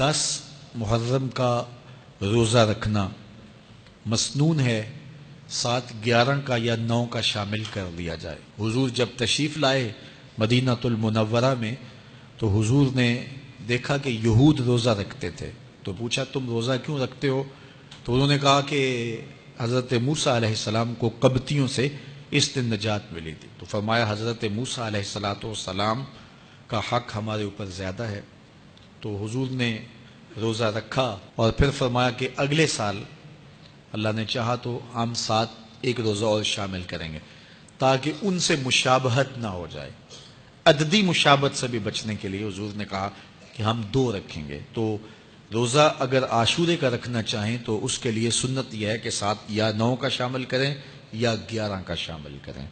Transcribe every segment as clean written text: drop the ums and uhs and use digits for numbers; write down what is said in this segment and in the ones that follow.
10 محرم کا روزہ رکھنا مسنون ہے، ساتھ 11 کا یا 9 کا شامل کر لیا جائے۔ حضور جب تشریف لائے مدینہ المنورہ میں تو حضور نے دیکھا کہ یہود روزہ رکھتے تھے، تو پوچھا تم روزہ کیوں رکھتے ہو؟ تو انہوں نے کہا کہ حضرت موسیٰ علیہ السلام کو قبطیوں سے اس دن نجات ملی تھی۔ تو فرمایا حضرت موسیٰ علیہ السلام کا حق ہمارے اوپر زیادہ ہے۔ تو حضور نے روزہ رکھا اور پھر فرمایا کہ اگلے سال اللہ نے چاہا تو ہم ساتھ ایک روزہ اور شامل کریں گے، تاکہ ان سے مشابہت نہ ہو جائے۔ عددی مشابہت سے بھی بچنے کے لیے حضور نے کہا کہ ہم 2 رکھیں گے۔ تو روزہ اگر عاشورے کا رکھنا چاہیں تو اس کے لیے سنت یہ ہے کہ ساتھ یا 9 کا شامل کریں یا 11 کا شامل کریں۔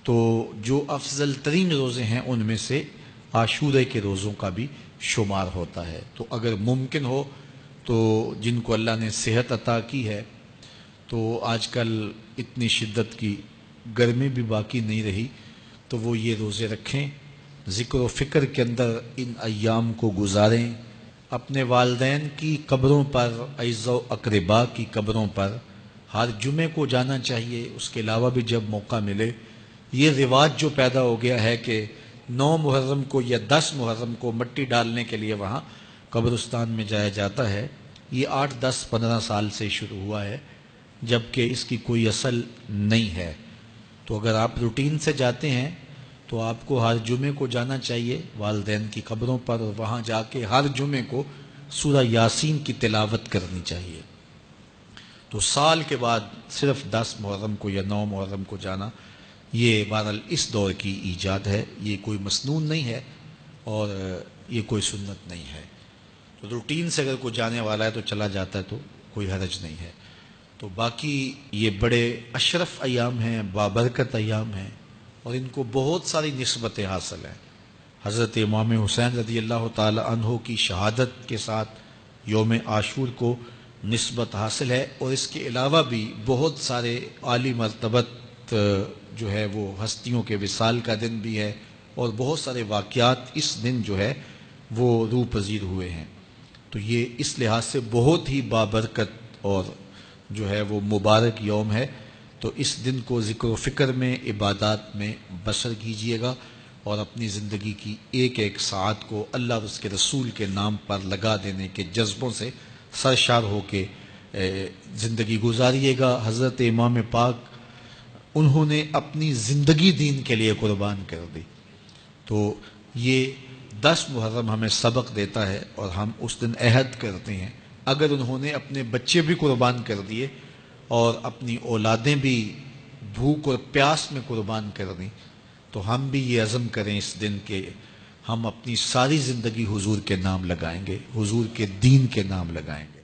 تو جو افضل ترین روزے ہیں ان میں سے عاشورے کے روزوں کا بھی شمار ہوتا ہے۔ تو اگر ممکن ہو تو جن کو اللہ نے صحت عطا کی ہے، تو آج کل اتنی شدت کی گرمی بھی باقی نہیں رہی، تو وہ یہ روزے رکھیں، ذکر و فکر کے اندر ان ایام کو گزاریں، اپنے والدین کی قبروں پر، اعزاء و اقرباء کی قبروں پر ہر جمعے کو جانا چاہیے۔ اس کے علاوہ بھی جب موقع ملے، یہ رواج جو پیدا ہو گیا ہے کہ 9 محرم کو یا 10 محرم کو مٹی ڈالنے کے لیے وہاں قبرستان میں جایا جاتا ہے، یہ 8 10 15 سال سے شروع ہوا ہے، جبکہ اس کی کوئی اصل نہیں ہے۔ تو اگر آپ روٹین سے جاتے ہیں تو آپ کو ہر جمعے کو جانا چاہیے والدین کی قبروں پر، اور وہاں جا کے ہر جمعے کو سورہ یاسین کی تلاوت کرنی چاہیے۔ تو سال کے بعد صرف 10 محرم کو یا 9 محرم کو جانا، یہ بہرحال اس دور کی ایجاد ہے، یہ کوئی مسنون نہیں ہے اور یہ کوئی سنت نہیں ہے۔ تو روٹین سے اگر کوئی جانے والا ہے تو چلا جاتا ہے تو کوئی حرج نہیں ہے۔ تو باقی یہ بڑے اشرف ایام ہیں، بابرکت ایام ہیں، اور ان کو بہت ساری نسبتیں حاصل ہیں۔ حضرت امام حسین رضی اللہ تعالی عنہ کی شہادت کے ساتھ یوم عاشور کو نسبت حاصل ہے، اور اس کے علاوہ بھی بہت سارے عالی مرتبت جو ہے وہ ہستیوں کے وصال کا دن بھی ہے، اور بہت سارے واقعات اس دن جو ہے وہ روح پذیر ہوئے ہیں۔ تو یہ اس لحاظ سے بہت ہی بابرکت اور جو ہے وہ مبارک یوم ہے۔ تو اس دن کو ذکر و فکر میں، عبادات میں بسر کیجئے گا، اور اپنی زندگی کی ایک ایک ساعت کو اللہ اور اس کے رسول کے نام پر لگا دینے کے جذبوں سے سرشار ہو کے زندگی گزاریے گا۔ حضرت امام پاک انہوں نے اپنی زندگی دین کے لیے قربان کر دی، تو یہ 10 محرم ہمیں سبق دیتا ہے، اور ہم اس دن عہد کرتے ہیں اگر انہوں نے اپنے بچے بھی قربان کر دیے اور اپنی اولادیں بھی بھوک اور پیاس میں قربان کر دیں، تو ہم بھی یہ عزم کریں اس دن کہ ہم اپنی ساری زندگی حضور کے نام لگائیں گے، حضور کے دین کے نام لگائیں گے۔